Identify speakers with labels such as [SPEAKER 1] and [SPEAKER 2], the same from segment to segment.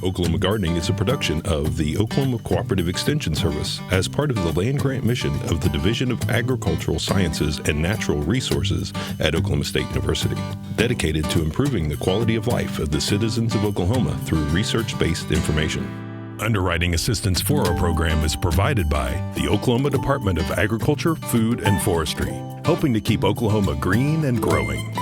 [SPEAKER 1] Oklahoma Gardening is a production of the Oklahoma Cooperative Extension Service as part of the land grant mission of the Division of Agricultural Sciences and Natural Resources at Oklahoma State University, dedicated to improving the quality of life of the citizens of Oklahoma through research-based information. Underwriting assistance for our program is provided by the Oklahoma Department of Agriculture, Food, and Forestry, helping to keep Oklahoma green and growing.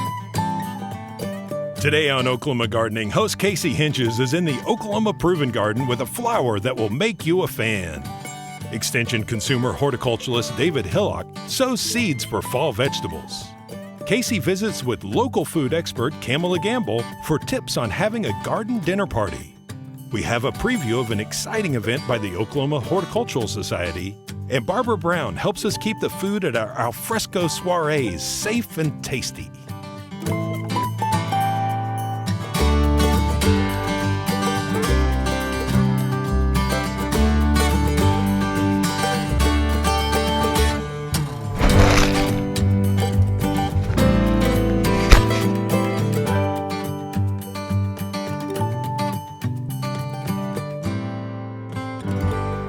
[SPEAKER 1] Today on Oklahoma Gardening, host Casey Hentges is in the Oklahoma Proven Garden with a flower that will make you a fan. Extension consumer horticulturist David Hillock sows seeds for fall vegetables. Casey visits with local food expert Kamala Gamble for tips on having a garden dinner party. We have a preview of an exciting event by the Oklahoma Horticultural Society, and Barbara Brown helps us keep the food at our Alfresco Soirees safe and tasty.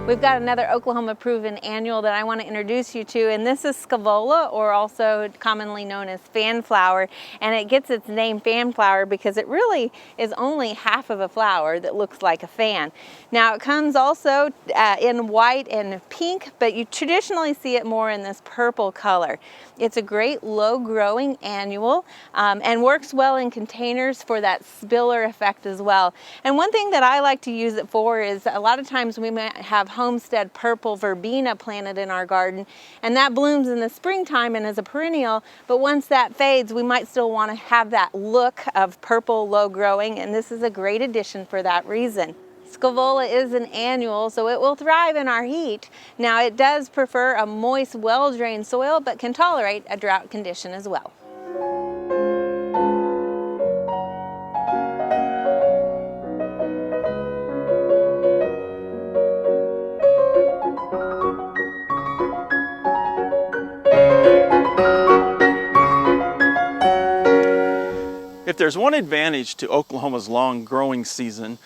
[SPEAKER 2] We've got another Oklahoma Proven annual that I want to introduce you to, and this is Scaevola, or also commonly known as fanflower, and it gets its name fanflower because it really is only half of a flower that looks like a fan. Now it comes also in white and pink, but you traditionally see it more in this purple color. It's a great low-growing annual and works well in containers for that spiller effect as well. And one thing that I like to use it for is a lot of times we might have homestead purple verbena planted in our garden, and that blooms in the springtime and is a perennial, but once that fades we might still want to have that look of purple low-growing, and this is a great addition for that reason. Scaevola is an annual, so it will thrive in our heat. Now it does prefer a moist, well-drained soil, but can tolerate a drought condition as well.
[SPEAKER 3] If there's one advantage to Oklahoma's long growing season,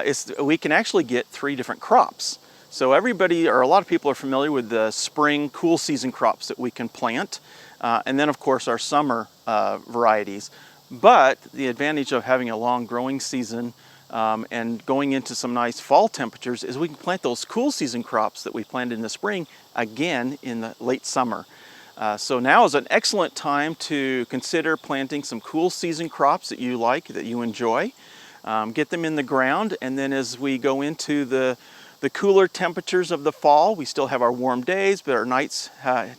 [SPEAKER 3] is we can actually get 3 different crops. So everybody, or a lot of people, are familiar with the spring cool season crops that we can plant, and then of course our summer varieties. But the advantage of having a long growing season and going into some nice fall temperatures is we can plant those cool season crops that we planted in the spring again in the late summer. So now is an excellent time to consider planting some cool season crops that you like, that you enjoy. Get them in the ground, and then as we go into the cooler temperatures of the fall, we still have our warm days, but our nights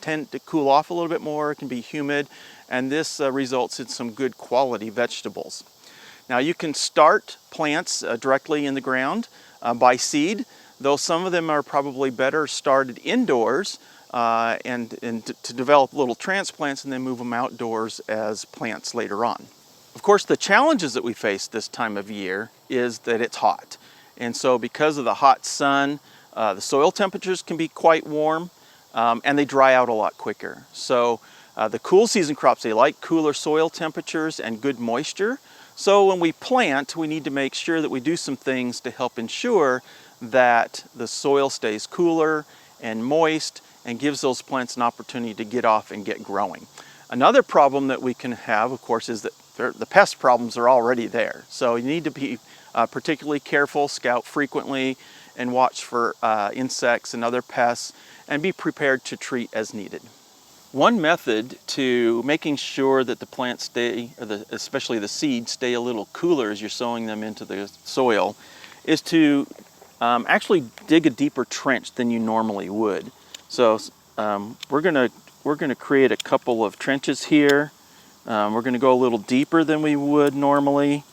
[SPEAKER 3] tend to cool off a little bit more. It can be humid, and this results in some good quality vegetables. Now you can start plants directly in the ground by seed, though some of them are probably better started indoors and to develop little transplants and then move them outdoors as plants later on. Of course, the challenges that we face this time of year is that it's hot. And so because of the hot sun, the soil temperatures can be quite warm and they dry out a lot quicker. So the cool season crops, they like cooler soil temperatures and good moisture. So when we plant, we need to make sure that we do some things to help ensure that the soil stays cooler and moist and gives those plants an opportunity to get off and get growing. Another problem that we can have, of course, is that the pest problems are already there. So you need to be particularly careful, scout frequently, and watch for insects and other pests, and be prepared to treat as needed. One method to making sure that the plants stay, or especially the seeds, stay a little cooler as you're sowing them into the soil is to actually dig a deeper trench than you normally would. So we're gonna create a couple of trenches here. We're going to go a little deeper than we would normally,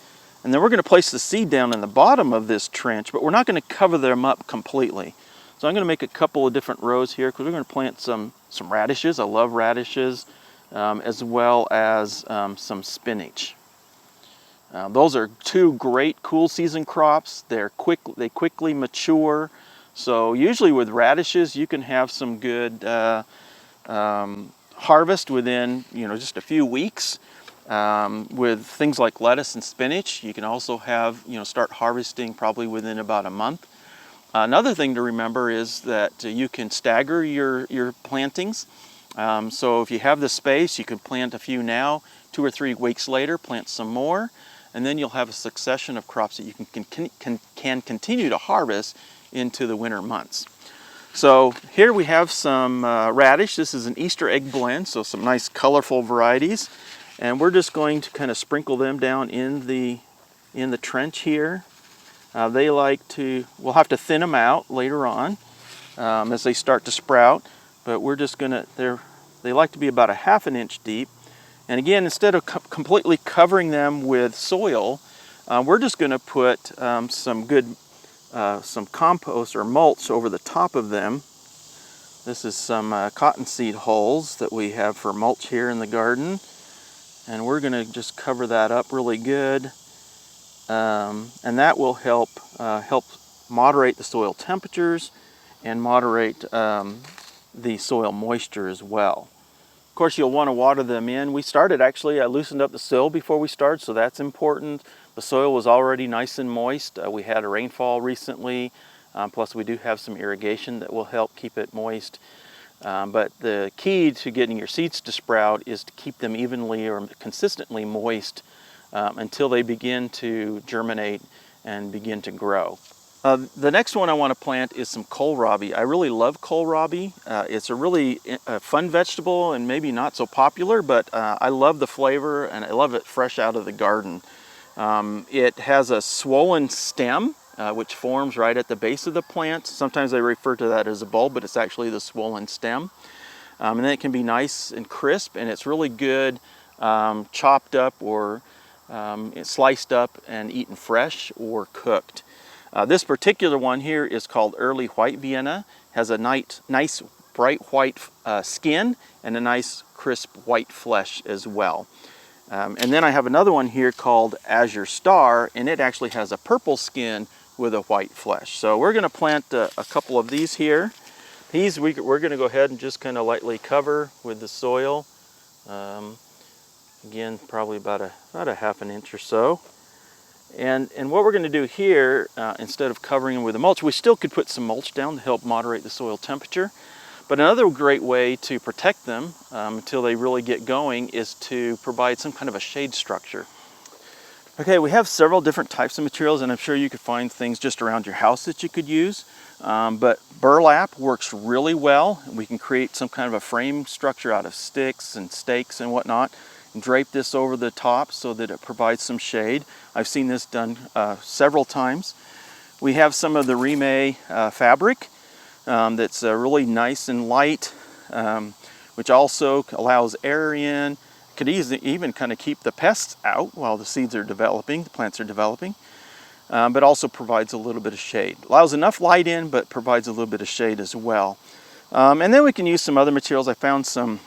[SPEAKER 3] and then we're going to place the seed down in the bottom of this trench, but we're not going to cover them up completely. So I'm going to make a couple of different rows here because we're going to plant some radishes. I love radishes, as well as some spinach. Those are 2 great cool season crops. They quickly mature. So usually with radishes you can have some good harvest within just a few weeks. With things like lettuce and spinach, you can also have, start harvesting probably within about a month. Another thing to remember is that you can stagger your plantings. So if you have the space, you can plant a few now, 2 or 3 weeks later, plant some more, and then you'll have a succession of crops that you can continue to harvest into the winter months. So here we have some radish. This is an Easter egg blend, so some nice colorful varieties. And we're just going to kind of sprinkle them down in the trench here. They like to, we'll have to thin them out later on as they start to sprout, but we're just gonna, they like to be about a ½ inch deep. And again, instead of completely covering them with soil, we're just gonna put some compost or mulch over the top of them. This is some cottonseed hulls that we have for mulch here in the garden. And we're gonna just cover that up really good. And that will help moderate the soil temperatures and moderate the soil moisture as well. Of course, you'll want to water them in. I loosened up the soil before we started, so that's important. The soil was already nice and moist. We had a rainfall recently, plus we do have some irrigation that will help keep it moist. But the key to getting your seeds to sprout is to keep them evenly or consistently moist until they begin to germinate and begin to grow. The next one I want to plant is some kohlrabi. I really love kohlrabi. It's a really fun vegetable and maybe not so popular, but I love the flavor and I love it fresh out of the garden. It has a swollen stem which forms right at the base of the plant. Sometimes they refer to that as a bulb, but it's actually the swollen stem. And then it can be nice and crisp, and it's really good chopped up or sliced up and eaten fresh or cooked. This particular one here is called Early White Vienna. Has a nice bright white skin and a nice crisp white flesh as well. And then I have another one here called Azure Star, and it actually has a purple skin with a white flesh. So we're going to plant a couple of these here. These we're going to go ahead and just kind of lightly cover with the soil. Again, probably about a ½ inch or so. And what we're going to do here, instead of covering them with the mulch, we still could put some mulch down to help moderate the soil temperature. But another great way to protect them until they really get going is to provide some kind of a shade structure. Okay, we have several different types of materials, and I'm sure you could find things just around your house that you could use. But burlap works really well. We can create some kind of a frame structure out of sticks and stakes and whatnot, and drape this over the top so that it provides some shade. I've seen this done several times. We have some of the Rime fabric that's really nice and light, which also allows air in. Could even kind of keep the pests out while the seeds are developing, the plants are developing, but also provides a little bit of shade. Allows enough light in, but provides a little bit of shade as well. And then we can use some other materials. I found some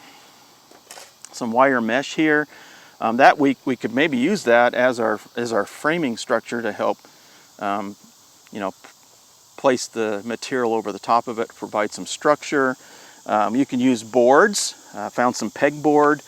[SPEAKER 3] wire mesh here. That we could maybe use that as our framing structure to help, place the material over the top of it, provide some structure. You can use boards. Found some pegboard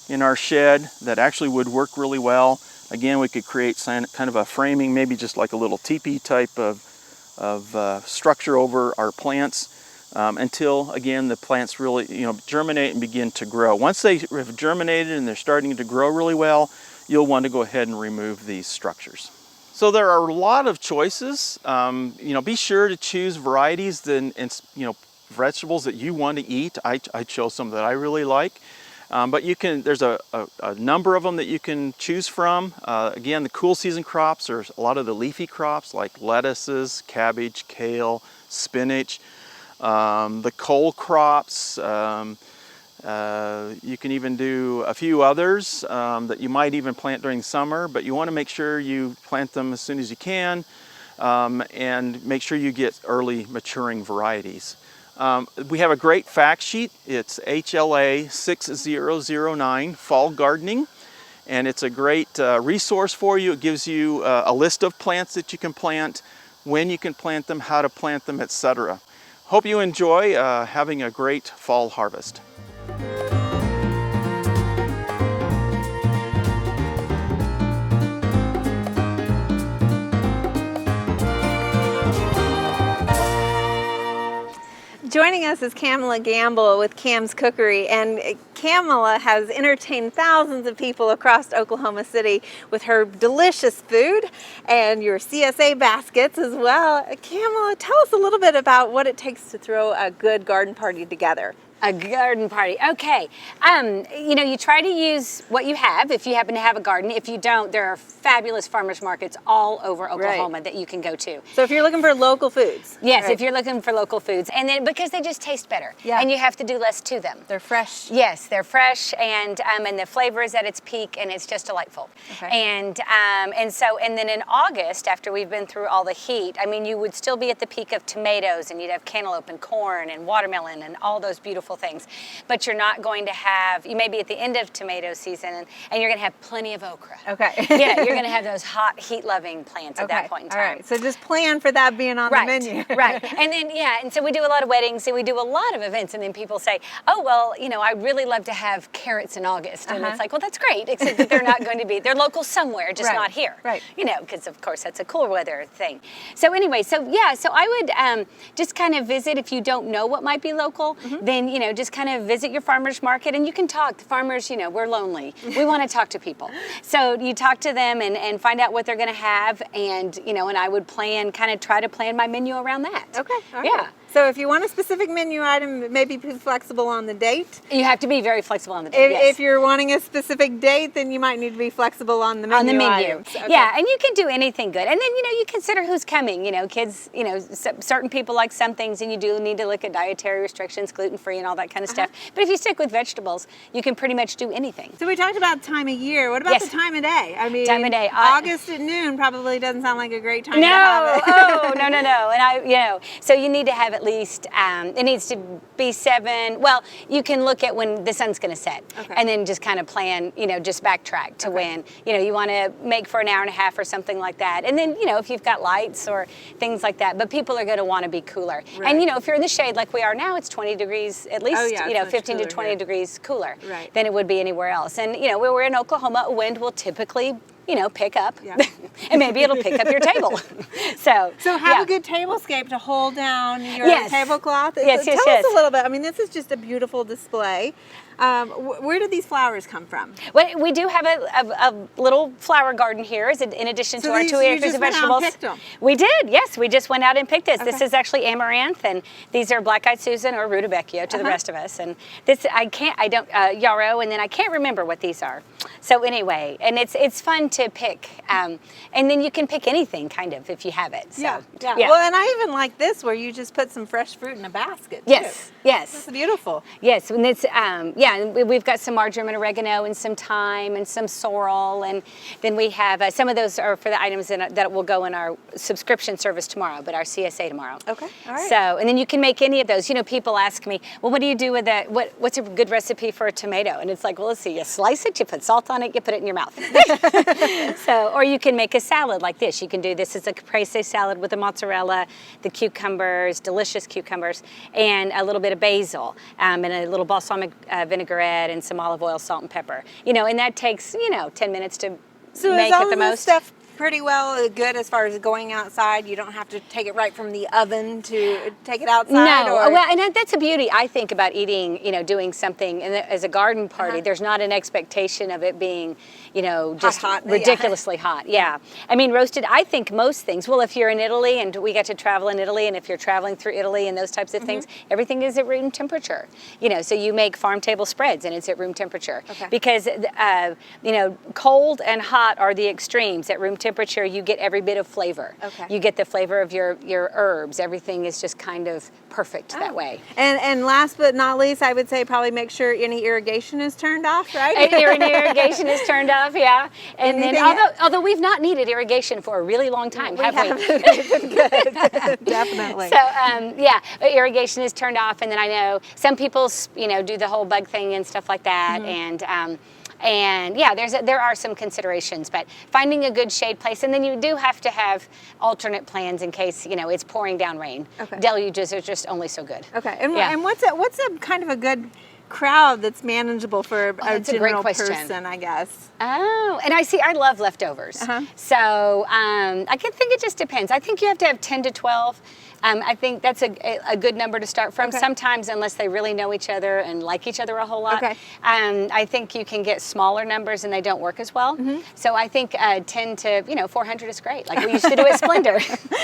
[SPEAKER 3] in our shed that actually would work really well. Again, we could create kind of a framing, maybe just like a little teepee type of structure over our plants until, again, the plants really germinate and begin to grow. Once they have germinated and they're starting to grow really well, you'll want to go ahead and remove these structures. So there are a lot of choices. Be sure to choose varieties and vegetables that you want to eat. I chose some that I really like. But there's a number of them that you can choose from. Again, the cool season crops are a lot of the leafy crops like lettuces, cabbage, kale, spinach. The cole crops, you can even do a few others that you might even plant during summer, but you want to make sure you plant them as soon as you can and make sure you get early maturing varieties. We have a great fact sheet. It's HLA 6009 Fall Gardening, and it's a great resource for you. It gives you a list of plants that you can plant, when you can plant them, how to plant them, etc. Hope you enjoy having a great fall harvest.
[SPEAKER 2] Joining us is Kamala Gamble with Cam's Cookery, and Kamala has entertained thousands of people across Oklahoma City with her delicious food and your CSA baskets as well. Kamala, tell us a little bit about what it takes to throw a good garden party together.
[SPEAKER 4] A garden party. Okay. You try to use what you have if you happen to have a garden. If you don't, there are fabulous farmers markets all over Oklahoma that you can go to.
[SPEAKER 2] So if you're looking for local foods.
[SPEAKER 4] Yes, if you're looking for local foods. And then because they just taste better.
[SPEAKER 2] Yeah.
[SPEAKER 4] And you have to do less to them.
[SPEAKER 2] They're fresh.
[SPEAKER 4] Yes, they're fresh, and the flavor is at its peak, and it's just delightful.
[SPEAKER 2] Okay.
[SPEAKER 4] And then in August, after we've been through all the heat, I mean, you would still be at the peak of tomatoes, and you'd have cantaloupe and corn and watermelon and all those beautiful things. But you're not going to have, you may be at the end of tomato season, and you're going to have plenty of okra.
[SPEAKER 2] Okay.
[SPEAKER 4] You're going to have those hot, heat-loving plants at that point in time.
[SPEAKER 2] All right. So just plan for that being on the menu.
[SPEAKER 4] Right. And then, and so we do a lot of weddings, and we do a lot of events, and then people say, oh, well, I'd really love to have carrots in August. And it's like, well, that's great, except that they're not going to be, they're local somewhere, just not here.
[SPEAKER 2] Right.
[SPEAKER 4] Because, of course, that's a cooler weather thing. So anyway, so I would just kind of visit if you don't know what might be local, then, just kind of visit your farmer's market, and you can talk. The farmers, we're lonely. We want to talk to people. So you talk to them and find out what they're going to have, and, and I would try to plan my menu around that.
[SPEAKER 2] Okay. All right.
[SPEAKER 4] Yeah.
[SPEAKER 2] So if you want a specific menu item, maybe be flexible on the date.
[SPEAKER 4] You have to be very flexible on the date.
[SPEAKER 2] If you're wanting a specific date, then you might need to be flexible on the menu.
[SPEAKER 4] On the menu.
[SPEAKER 2] Items. Okay.
[SPEAKER 4] Yeah, and you can do anything good. And then, you consider who's coming. Kids, certain people like some things, and you do need to look at dietary restrictions, gluten-free and all that kind of stuff. But if you stick with vegetables, you can pretty much do anything.
[SPEAKER 2] So we talked about time of year. What about the time of day? I mean,
[SPEAKER 4] time of day.
[SPEAKER 2] August at noon probably doesn't sound like a great time to
[SPEAKER 4] have
[SPEAKER 2] it.
[SPEAKER 4] No. And so you need to have at least, it needs to be 7. Well, you can look at when the sun's going to set, and then just kind of plan, just backtrack to when, you want to make for an hour and a half or something like that. And then, if you've got lights or things like that, but people are going to want to be cooler. Right. And, if you're in the shade like we are now, it's 20 degrees, at least, 15 to 20 degrees cooler than it would be anywhere else. And, where we're in Oklahoma, wind will typically pick up, and maybe it'll pick up your table. So
[SPEAKER 2] have a good tablescape to hold down your tablecloth.
[SPEAKER 4] Yes.
[SPEAKER 2] Tell us a little bit. I mean, this is just a beautiful display. Where do these flowers come from?
[SPEAKER 4] Well, we do have a little flower garden here, in addition to our 2 acres of vegetables.
[SPEAKER 2] Picked them.
[SPEAKER 4] We did, yes. We just went out and picked this. This is actually amaranth, and these are black-eyed Susan or rudbeckia to the rest of us. And this, yarrow, and then I can't remember what these are. So anyway, and it's fun to pick, and then you can pick anything kind of if you have it. So,
[SPEAKER 2] yeah. Well, and I even like this where you just put some fresh fruit in a basket.
[SPEAKER 4] Yes.
[SPEAKER 2] That's beautiful.
[SPEAKER 4] Yes, and it's we've got some marjoram and oregano and some thyme and some sorrel, and then we have some of those are for the items that will go in our subscription service tomorrow, but our CSA tomorrow.
[SPEAKER 2] Okay, all right.
[SPEAKER 4] So, and then you can make any of those. People ask me, well, what do you do with that? What's a good recipe for a tomato? And it's like, well, let's see, you slice it, you put salt on it, you put it in your mouth. So, or you can make a salad like this. You can do this as a caprese salad with the mozzarella, the cucumbers, delicious cucumbers, and a little bit of basil, and a little balsamic vinaigrette and some olive oil, salt and pepper. And that takes 10 minutes to make it the most.
[SPEAKER 2] Stuff pretty well good as far as going outside. You don't have to take it right from the oven to take it outside.
[SPEAKER 4] No, well, and that's a beauty I think about eating. Doing something as a garden party. There's not an expectation of it being, just
[SPEAKER 2] hot,
[SPEAKER 4] ridiculously hot. Yeah, I mean roasted. I think most things. Well, if you're in Italy, and we got to travel in Italy, and if you're traveling through Italy and those types of things, everything is at room temperature. So you make farm table spreads, and it's at room temperature because cold and hot are the extremes. At room temperature, you get every bit of flavor. You get the flavor of your herbs. Everything is just kind of perfect that way.
[SPEAKER 2] And last but not least, I would say probably make sure any irrigation is turned off, right?
[SPEAKER 4] Irrigation is turned off, yeah. And then, although we've not needed irrigation for a really long time, have we?
[SPEAKER 2] Good. Definitely.
[SPEAKER 4] So, irrigation is turned off, and then I know some people, do the whole bug thing and stuff like that, and there are some considerations, but finding a good shade place, and then you do have to have alternate plans in case it's pouring down rain. Deluges are just only so good.
[SPEAKER 2] Okay, and what's a kind of a good crowd that's manageable for a
[SPEAKER 4] that's a great
[SPEAKER 2] general
[SPEAKER 4] question.
[SPEAKER 2] person, I guess?
[SPEAKER 4] Oh, and I love leftovers. So I think it just depends. I think you have to have 10 to 12. I think that's a good number to start from. Sometimes, unless they really know each other and like each other a whole lot, I think you can get smaller numbers and they don't work as well. So I think 10 to 400 is great, like we used to do at Splendor.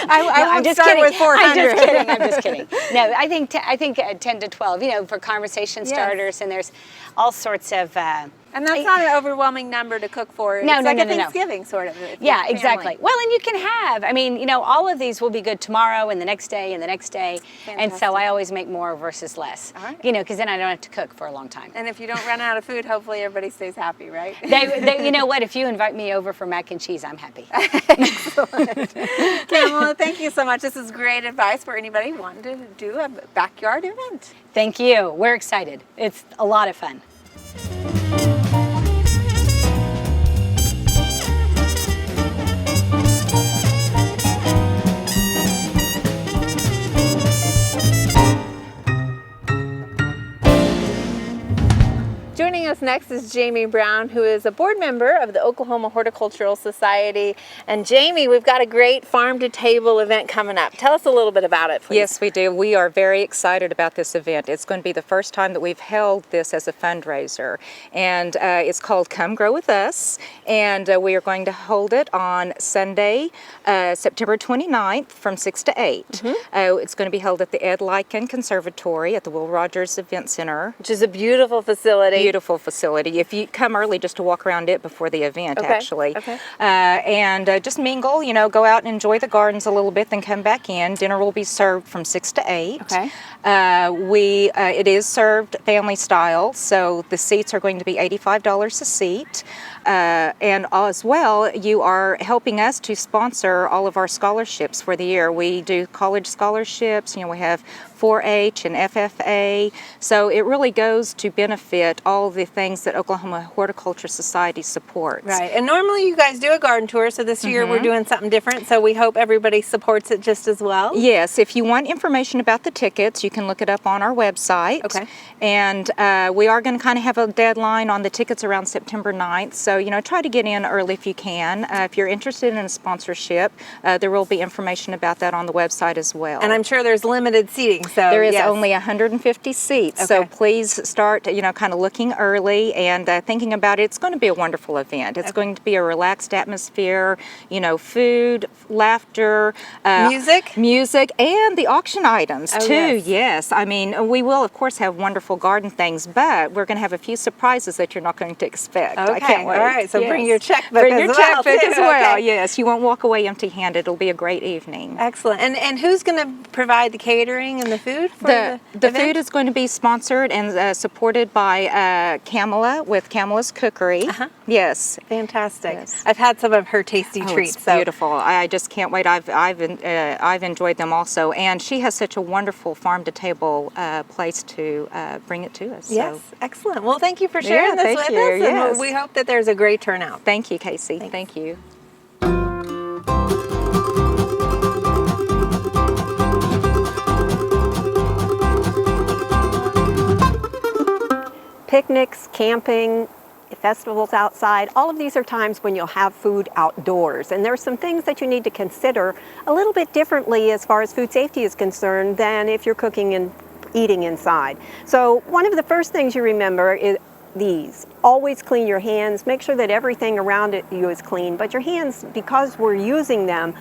[SPEAKER 2] I'm just kidding. With 400.
[SPEAKER 4] I'm just kidding. No, I think 10 to 12. For conversation starters, and there's all sorts of.
[SPEAKER 2] And that's not an overwhelming number to cook for. It's like a Thanksgiving sort of.
[SPEAKER 4] Yeah, exactly. Well, and you can have, all of these will be good tomorrow and the next day and the next day.
[SPEAKER 2] Fantastic.
[SPEAKER 4] And so I always make more versus less.
[SPEAKER 2] All right.
[SPEAKER 4] Because then I don't have to cook for a long time.
[SPEAKER 2] And if you don't run out of food, hopefully everybody stays happy, right?
[SPEAKER 4] They you know what? If you invite me over for mac and cheese, I'm happy.
[SPEAKER 2] Excellent. Kamala, thank you so much. This is great advice for anybody wanting to do a backyard event.
[SPEAKER 4] Thank you. We're excited. It's a lot of fun.
[SPEAKER 2] Joining us next is Jamie Brown, who is a board member of the Oklahoma Horticultural Society. And Jamie, we've got a great farm-to-table event coming up. Tell us a little bit about it, please.
[SPEAKER 5] Yes, we do. We are very excited about this event. It's going to be the first time that we've held this as a fundraiser. And it's called Come Grow With Us. And we are going to hold it on Sunday, September 29th from 6 to 8. It's going to be held at the Ed Lycan Conservatory at the Will Rogers Event Center.
[SPEAKER 2] Which is a beautiful facility.
[SPEAKER 5] Beautiful facility. If you come early just to walk around it before the event, actually. And just mingle, go out and enjoy the gardens a little bit, then come back in. Dinner will be served from 6 to 8. It is served family style, so the seats are going to be $85 a seat. And as well, you are helping us to sponsor all of our scholarships for the year. We do college scholarships, we have 4-H and FFA, so it really goes to benefit all the things that Oklahoma Horticultural Society supports.
[SPEAKER 2] Right, and normally you guys do a garden tour, so this year we're doing something different, so we hope everybody supports it just as well.
[SPEAKER 5] Yes, if you want information about the tickets, you can look it up on our website. And we are going to kind of have a deadline on the tickets around September 9th, so try to get in early if you can. If you're interested in a sponsorship, there will be information about that on the website as well.
[SPEAKER 2] And I'm sure there's limited seating, so
[SPEAKER 5] there is only 150 seats, so please start, kind of looking early and thinking about it. It's going to be a wonderful event. It's going to be a relaxed atmosphere, food, laughter, music, and the auction items too. Yes, we will of course have wonderful garden things, but we're going to have a few surprises that you're not going to expect. I can't wait.
[SPEAKER 2] All right, so bring your checkbook
[SPEAKER 5] as well. Yes, you won't walk away empty-handed. It'll be a great evening.
[SPEAKER 2] Excellent. And who's going to provide the catering and the food for
[SPEAKER 5] the food is going to be sponsored and supported by Kamala with Kamala's Cookery. Yes.
[SPEAKER 2] Fantastic. Yes. I've had some of her tasty treats.
[SPEAKER 5] It's beautiful. I just can't wait. I've enjoyed them also, and she has such a wonderful farm-to-table place to bring it to us.
[SPEAKER 2] Yes, so. Excellent. Well, thank you for sharing this with us. And we hope that there's a great turnout.
[SPEAKER 5] Thank you, Casey.
[SPEAKER 2] Thanks.
[SPEAKER 5] Thank you.
[SPEAKER 6] Picnics, camping, festivals outside, all of these are times when you'll have food outdoors. And there's some things that you need to consider a little bit differently as far as food safety is concerned than if you're cooking and eating inside. So one of the first things you remember is these. Always clean your hands. Make sure that everything around you is clean. But your hands, because we're using them,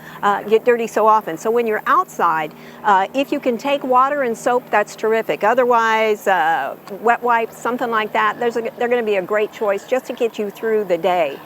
[SPEAKER 6] get dirty so often. So when you're outside, if you can take water and soap, that's terrific. Otherwise, wet wipes, something like that, they're going to be a great choice just to get you through the day.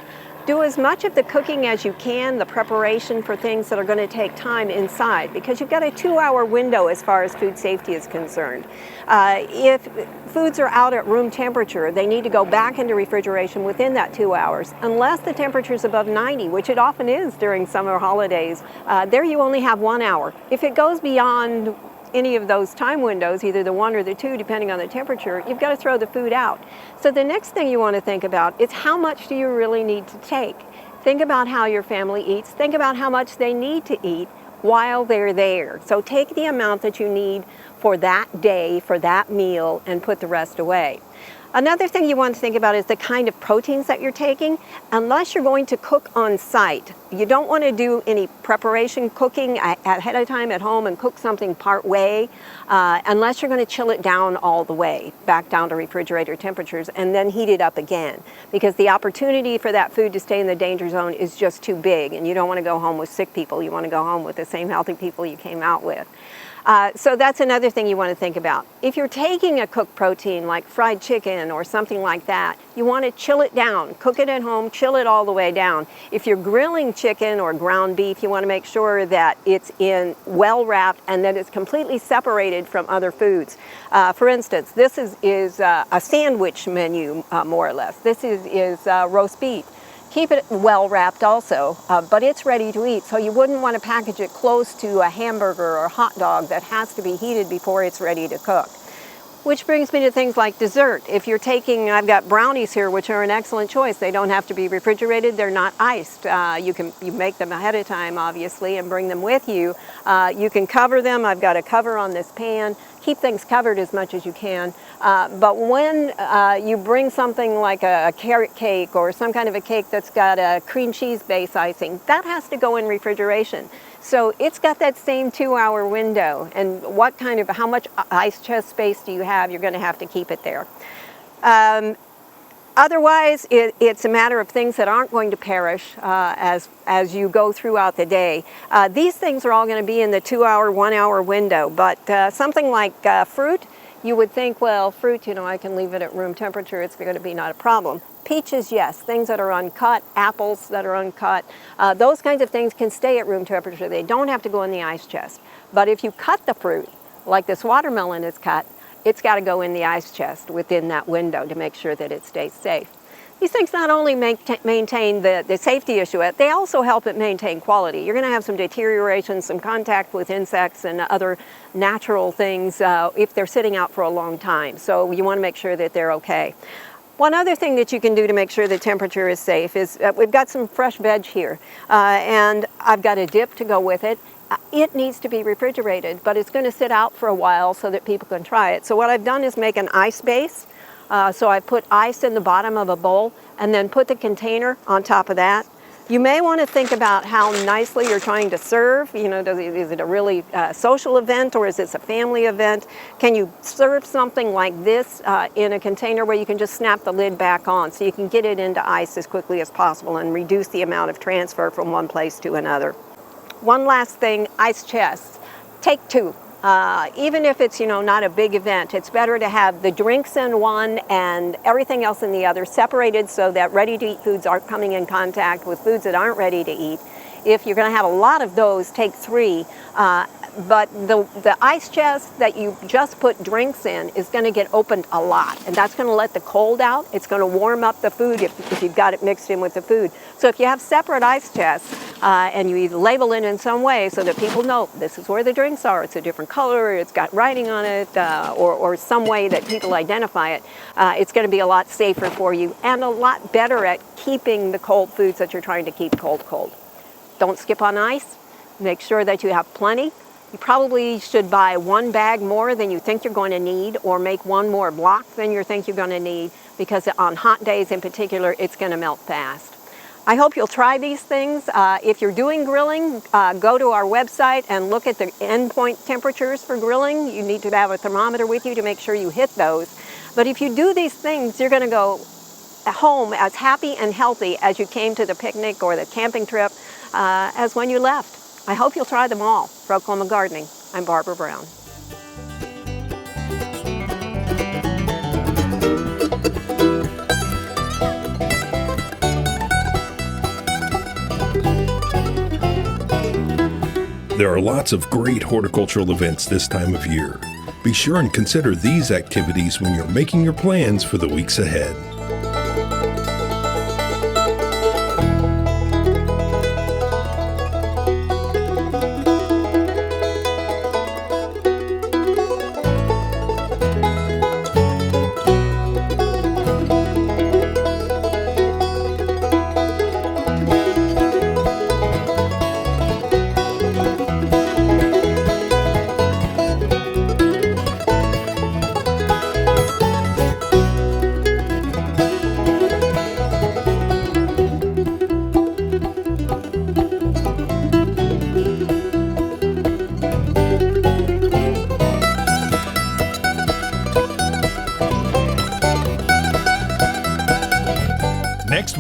[SPEAKER 6] Do as much of the cooking as you can, the preparation for things that are going to take time inside, because you've got a 2-hour window as far as food safety is concerned. If foods are out at room temperature, they need to go back into refrigeration within that 2 hours, unless the temperature is above 90, which it often is during summer holidays. There you only have 1 hour. If it goes beyond any of those time windows, either the 1 or the 2, depending on the temperature, you've got to throw the food out. So the next thing you want to think about is how much do you really need to take? Think about how your family eats. Think about how much they need to eat. while they're there. So take the amount that you need for that day, for that meal, and put the rest away. Another thing you want to think about is the kind of proteins that you're taking. Unless you're going to cook on site, you don't want to do any preparation cooking ahead of time at home and cook something part way, unless you're going to chill it down all the way, back down to refrigerator temperatures, and then heat it up again. Because the opportunity for that food to stay in the danger zone is just too big, and you don't want to go home with sick people. You want to go home with the same healthy people you came out with. So that's another thing you want to think about. If you're taking a cooked protein like fried chicken or something like that, you want to chill it down. Cook it at home, chill it all the way down. If you're grilling chicken or ground beef, you want to make sure that it's in well wrapped and that it's completely separated from other foods. For instance, this is a sandwich menu, more or less. This is roast beef. Keep it well wrapped also, but it's ready to eat, so you wouldn't want to package it close to a hamburger or hot dog that has to be heated before it's ready to cook. Which brings me to things like dessert. If you're taking, I've got brownies here, which are an excellent choice. They don't have to be refrigerated, they're not iced. You make them ahead of time, obviously, and bring them with you. You can cover them. I've got a cover on this pan. Keep things covered as much as you can. But when you bring something like a carrot cake or some kind of a cake that's got a cream cheese base icing, that has to go in refrigeration. So it's got that same 2-hour window, and how much ice chest space do you have? You're going to have to keep it there. Otherwise, it's a matter of things that aren't going to perish as you go throughout the day. These things are all going to be in the 2-hour, 1-hour window, but something like fruit, you would think, well, fruit, I can leave it at room temperature, it's going to be not a problem. Peaches, yes, things that are uncut, apples that are uncut, those kinds of things can stay at room temperature. They don't have to go in the ice chest. But if you cut the fruit, like this watermelon is cut, it's got to go in the ice chest within that window to make sure that it stays safe. These things not only maintain the safety issue, they also help it maintain quality. You're going to have some deterioration, some contact with insects and other natural things if they're sitting out for a long time. So you want to make sure that they're okay. One other thing that you can do to make sure the temperature is safe is we've got some fresh veg here, and I've got a dip to go with it. It needs to be refrigerated, but it's going to sit out for a while so that people can try it. So what I've done is make an ice base. So I put ice in the bottom of a bowl and then put the container on top of that. You may want to think about how nicely you're trying to serve. Is it a really social event or is this a family event? Can you serve something like this in a container where you can just snap the lid back on so you can get it into ice as quickly as possible and reduce the amount of transfer from one place to another? One last thing, ice chests. Take 2. Even if it's not a big event, it's better to have the drinks in one and everything else in the other, separated so that ready-to-eat foods aren't coming in contact with foods that aren't ready to eat. If you're going to have a lot of those, take 3. But the ice chest that you just put drinks in is going to get opened a lot, and that's going to let the cold out. It's going to warm up the food if you've got it mixed in with the food. So if you have separate ice chests and you either label it in some way so that people know this is where the drinks are, it's a different color, it's got writing on it, or some way that people identify it, it's going to be a lot safer for you and a lot better at keeping the cold foods that you're trying to keep cold. Don't skip on ice. Make sure that you have plenty. You probably should buy 1 bag more than you think you're going to need, or make 1 more block than you think you're going to need, because on hot days in particular, it's going to melt fast. I hope you'll try these things. If you're doing grilling, go to our website and look at the endpoint temperatures for grilling. You need to have a thermometer with you to make sure you hit those. But if you do these things, you're going to go home as happy and healthy as you came to the picnic or the camping trip as when you left. I hope you'll try them all. For Oklahoma Gardening, I'm Barbara Brown.
[SPEAKER 1] There are lots of great horticultural events this time of year. Be sure and consider these activities when you're making your plans for the weeks ahead.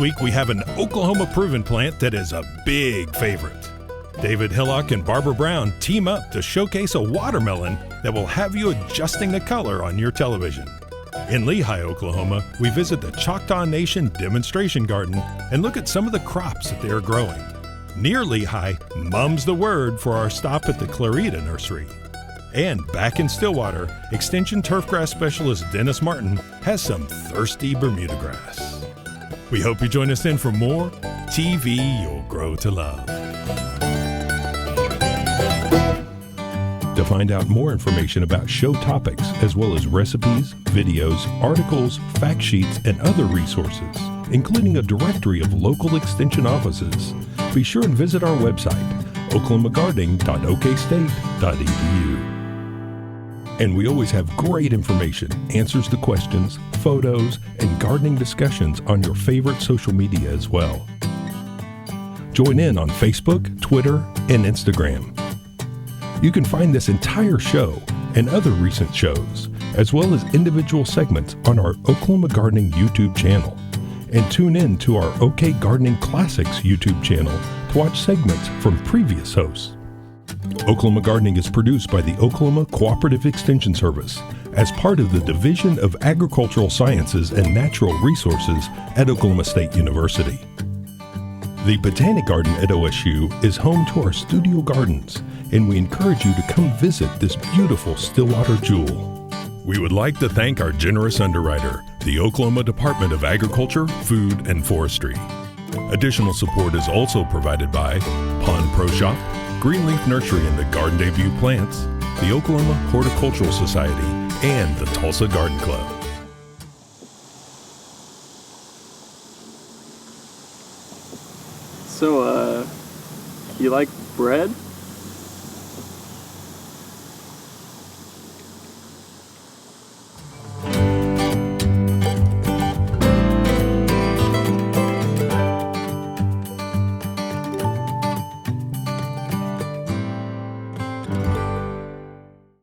[SPEAKER 1] week we have an Oklahoma proven plant that is a big favorite. David Hillock and Barbara Brown team up to showcase a watermelon that will have you adjusting the color on your television. In Lehi, Oklahoma, we visit the Choctaw Nation Demonstration Garden and look at some of the crops that they are growing. Near Lehi, mum's the word for our stop at the Clarita Nursery. And back in Stillwater, Extension Turfgrass Specialist Dennis Martin has some thirsty Bermuda grass. We hope you join us then for more TV You'll Grow to Love. To find out more information about show topics, as well as recipes, videos, articles, fact sheets, and other resources, including a directory of local extension offices, be sure and visit our website, oklahomagardening.okstate.edu. And we always have great information, answers to questions, photos, and gardening discussions on your favorite social media as well. Join in on Facebook, Twitter, and Instagram. You can find this entire show and other recent shows, as well as individual segments on our Oklahoma Gardening YouTube channel. And tune in to our OK Gardening Classics YouTube channel to watch segments from previous hosts. Oklahoma Gardening is produced by the Oklahoma Cooperative Extension Service as part of the Division of Agricultural Sciences and Natural Resources at Oklahoma State University. The Botanic Garden at OSU is home to our studio gardens, and we encourage you to come visit this beautiful Stillwater jewel. We would like to thank our generous underwriter, the Oklahoma Department of Agriculture, Food, and Forestry. Additional support is also provided by Pond Pro Shop, Greenleaf Nursery and the Garden Debut Plants, the Oklahoma Horticultural Society, and the Tulsa Garden Club.
[SPEAKER 3] So, you like bread?